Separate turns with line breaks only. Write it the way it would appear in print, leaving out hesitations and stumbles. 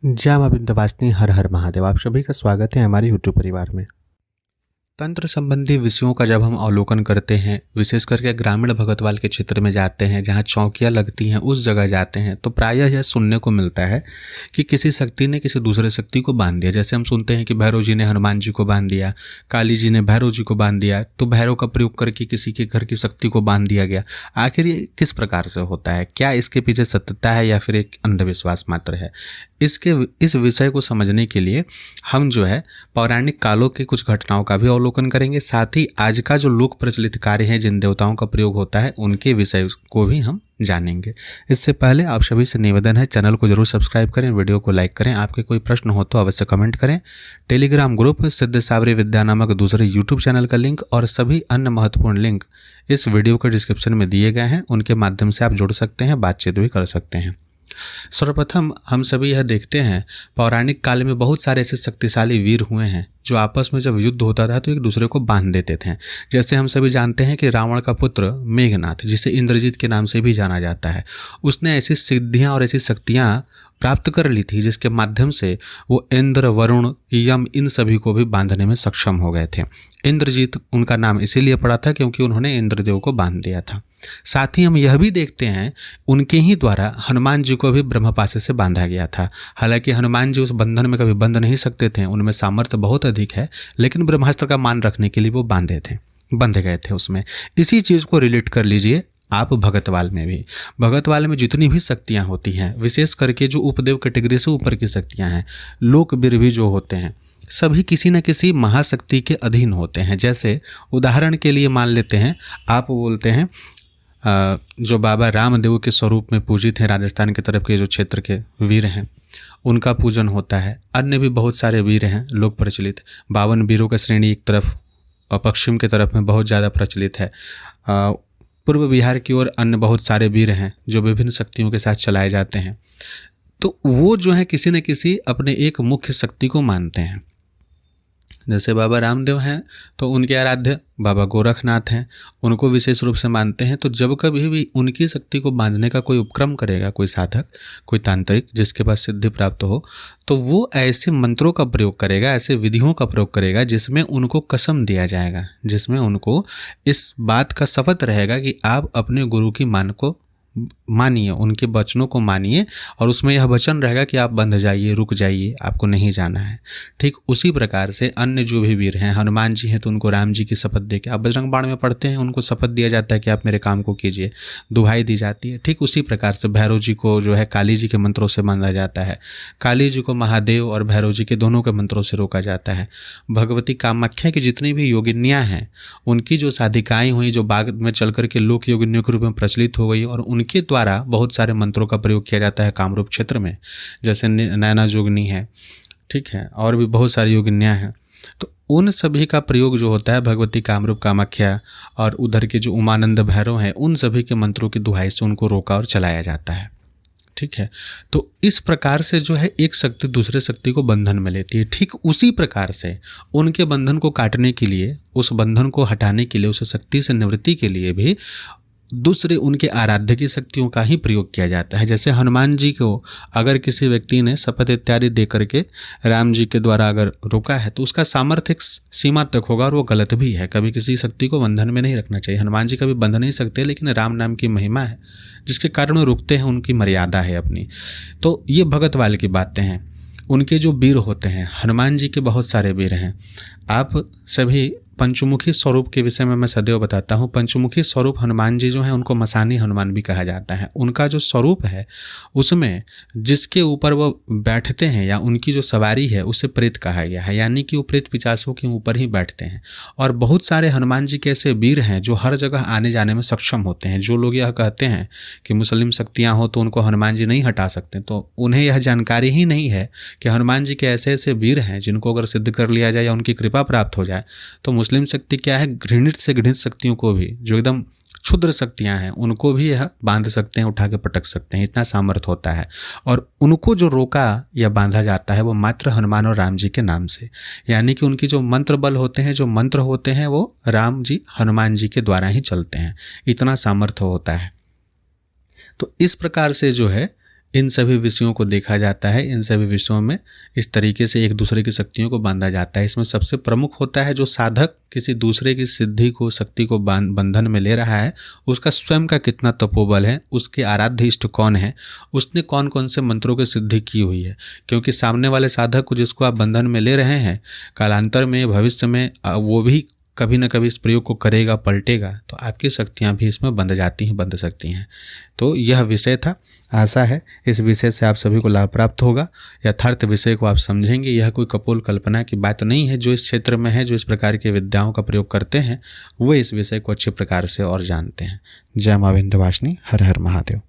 जय मां विंध्यवासिनी, हर हर महादेव। आप सभी का स्वागत है हमारे यूट्यूब परिवार में। तंत्र संबंधी विषयों का जब हम अवलोकन करते हैं, विशेष करके ग्रामीण भगतवाल के क्षेत्र में जाते हैं, जहाँ चौकियाँ लगती हैं, उस जगह जाते हैं तो प्रायः यह सुनने को मिलता है कि किसी शक्ति ने किसी दूसरे शक्ति को बांध दिया। जैसे हम सुनते हैं कि भैरव जी ने हनुमान जी को बांध दिया, काली जी ने भैरव जी को बांध दिया, तो भैरव का प्रयोग करके किसी के घर की शक्ति को बांध दिया गया। आखिर ये किस प्रकार से होता है? क्या इसके पीछे सत्यता है या फिर एक अंधविश्वास मात्र है? इस विषय को समझने के लिए हम जो है पौराणिक कालों की कुछ घटनाओं का भी अवलोकन करेंगे, साथ ही आज का जो लोक प्रचलित कार्य है, जिन देवताओं का प्रयोग होता है, उनके विषय को भी हम जानेंगे। इससे पहले आप सभी से निवेदन है, चैनल को जरूर सब्सक्राइब करें, वीडियो को लाइक करें, आपके कोई प्रश्न हो तो अवश्य कमेंट करें। टेलीग्राम ग्रुप सिद्ध सावरी विद्या नामक दूसरे यूट्यूब चैनल का लिंक और सभी अन्य महत्वपूर्ण लिंक इस वीडियो के डिस्क्रिप्शन में दिए गए हैं, उनके माध्यम से आप जुड़ सकते हैं, बातचीत भी कर सकते हैं। सर्वप्रथम हम सभी यह देखते हैं, पौराणिक काल में बहुत सारे ऐसे शक्तिशाली वीर हुए हैं जो आपस में जब युद्ध होता था तो एक दूसरे को बांध देते थे। जैसे हम सभी जानते हैं कि रावण का पुत्र मेघनाथ, जिसे इंद्रजीत के नाम से भी जाना जाता है, उसने ऐसी सिद्धियां और ऐसी शक्तियां प्राप्त कर ली थी जिसके माध्यम से वो इंद्र, वरुण, यम इन सभी को भी बांधने में सक्षम हो गए थे। इंद्रजीत उनका नाम इसीलिए पड़ा था क्योंकि उन्होंने इंद्रदेव को बांध दिया था। साथ ही हम यह भी देखते हैं, उनके ही द्वारा हनुमान जी को भी ब्रह्मपाशे से बांधा गया था। हालांकि हनुमान जी उस बंधन में कभी बंध नहीं सकते थे, उनमें सामर्थ्य बहुत अधिक है, लेकिन ब्रह्मास्त्र का मान रखने के लिए वो बंध गए थे उसमें। इसी चीज़ को रिलेट कर लीजिए आप भगतवाल में भी। भगतवाल में जितनी भी शक्तियाँ होती हैं, विशेष करके जो उपदेव कैटेगरी से ऊपर की शक्तियाँ हैं, लोकवीर भी जो होते हैं, सभी किसी न किसी महाशक्ति के अधीन होते हैं। जैसे उदाहरण के लिए मान लेते हैं, आप बोलते हैं जो बाबा रामदेव के स्वरूप में पूजित हैं, राजस्थान की तरफ के जो क्षेत्र के वीर हैं, उनका पूजन होता है। अन्य भी बहुत सारे वीर हैं लोक प्रचलित। 52 वीरों का श्रेणी एक तरफ और पश्चिम की तरफ में बहुत ज़्यादा प्रचलित है। पूर्व बिहार की ओर अन्य बहुत सारे वीर हैं जो विभिन्न शक्तियों के साथ चलाए जाते हैं। तो वो जो है किसी न किसी अपने एक मुख्य शक्ति को मानते हैं। जैसे बाबा रामदेव हैं तो उनके आराध्य बाबा गोरखनाथ हैं, उनको विशेष रूप से मानते हैं। तो जब कभी भी उनकी शक्ति को बांधने का कोई उपक्रम करेगा कोई साधक, कोई तांत्रिक जिसके पास सिद्धि प्राप्त हो, तो वो ऐसे मंत्रों का प्रयोग करेगा, ऐसे विधियों का प्रयोग करेगा जिसमें उनको कसम दिया जाएगा, जिसमें उनको इस बात का शपथ रहेगा कि आप अपने गुरु की मान को मानिए, उनके वचनों को मानिए, और उसमें यह वचन रहेगा कि आप बंध जाइए, रुक जाइए, आपको नहीं जाना है। ठीक उसी प्रकार से अन्य जो भी वीर हैं, हनुमान जी हैं तो उनको राम जी की शपथ दे के, आप बजरंग बाण में पढ़ते हैं, उनको शपथ दिया जाता है कि आप मेरे काम को कीजिए, दुहाई दी जाती है। ठीक उसी प्रकार से भैरव जी को जो है काली जी के मंत्रों से बांधा जाता है, काली जी को महादेव और भैरव जी के दोनों के मंत्रों से रोका जाता है। भगवती कामाख्या की जितनी भी योगिनियाँ हैं, उनकी जो साधिकाएँ हुई, जो बाद में चल करके लोक योगिनियों के रूप में प्रचलित हो गई, और उनके द्वारा बहुत सारे मंत्रों का प्रयोग किया जाता है कामरूप क्षेत्र में। जैसे नैना जोगिनी है, ठीक है, और भी बहुत सारी योगिनियाँ हैं। तो उन सभी का प्रयोग जो होता है भगवती कामरूप कामाख्या और उधर के जो उमानंद भैरव हैं, उन सभी के मंत्रों की दुहाई से उनको रोका और चलाया जाता है। ठीक है, तो इस प्रकार से जो है एक शक्ति दूसरे शक्ति को बंधन में लेती है। ठीक उसी प्रकार से उनके बंधन को काटने के लिए, उस बंधन को हटाने के लिए, उस शक्ति से निवृत्ति के लिए भी दूसरे उनके आराध्य की शक्तियों का ही प्रयोग किया जाता है। जैसे हनुमान जी को अगर किसी व्यक्ति ने शपथ इत्यादि दे करके राम जी के द्वारा अगर रोका है, तो उसका सामर्थ्य एक सीमा तक होगा और वो गलत भी है। कभी किसी शक्ति को बंधन में नहीं रखना चाहिए। हनुमान जी कभी बंध नहीं सकते, लेकिन राम नाम की महिमा है जिसके कारण वो रुकते हैं, उनकी मर्यादा है अपनी। तो ये भगतवाल की बातें हैं। उनके जो वीर होते हैं, हनुमान जी के बहुत सारे वीर हैं। आप सभी पंचमुखी स्वरूप के विषय में मैं सदैव बताता हूँ। पंचमुखी स्वरूप हनुमान जी जो हैं, उनको मसानी हनुमान भी कहा जाता है। उनका जो स्वरूप है, उसमें जिसके ऊपर वो बैठते हैं या उनकी जो सवारी है, उसे प्रेत कहा गया है, यानी कि वो प्रेत पिशाचों के ऊपर ही बैठते हैं। और बहुत सारे हनुमान जी के ऐसे वीर हैं जो हर जगह आने जाने में सक्षम होते हैं। जो लोग यह कहते हैं कि मुस्लिम शक्तियाँ हो तो उनको हनुमान जी नहीं हटा सकते, तो उन्हें यह जानकारी ही नहीं है कि हनुमान जी के ऐसे ऐसे वीर हैं जिनको अगर सिद्ध कर लिया जाए या उनकी कृपा प्राप्त हो जाए, तो मुस्लिम शक्ति क्या है, घृणित से घृणित शक्तियों को भी, जो एकदम क्षुद्र शक्तियां हैं, उनको भी यह बांध सकते हैं, उठा के पटक सकते हैं। इतना सामर्थ्य होता है। और उनको जो रोका या बांधा जाता है वो मात्र हनुमान और राम जी के नाम से, यानी कि उनकी जो मंत्र बल होते हैं, जो मंत्र होते हैं, वो राम जी हनुमान जी के द्वारा ही चलते हैं। इतना सामर्थ्य होता है। तो इस प्रकार से जो है इन सभी विषयों को देखा जाता है। इन सभी विषयों में इस तरीके से एक दूसरे की शक्तियों को बांधा जाता है। इसमें सबसे प्रमुख होता है जो साधक किसी दूसरे की सिद्धि को, शक्ति को बंधन में ले रहा है, उसका स्वयं का कितना तपोबल है, उसके आराध्य इष्ट कौन है, उसने कौन कौन से मंत्रों की सिद्धि की हुई है। क्योंकि सामने वाले साधक को जिसको आप बंधन में ले रहे हैं, कालांतर में, भविष्य में वो भी कभी न कभी इस प्रयोग को करेगा, पलटेगा, तो आपकी शक्तियाँ भी इसमें बंध जाती हैं, बंध सकती हैं। तो यह विषय था। आशा है इस विषय से आप सभी को लाभ प्राप्त होगा। यथार्थ विषय को आप समझेंगे। यह कोई कपोल कल्पना की बात नहीं है। जो इस क्षेत्र में है, जो इस प्रकार की विद्याओं का प्रयोग करते हैं, वो इस विषय को अच्छे प्रकार से और जानते हैं। जय मां विंध्यवासिनी। हर हर महादेव।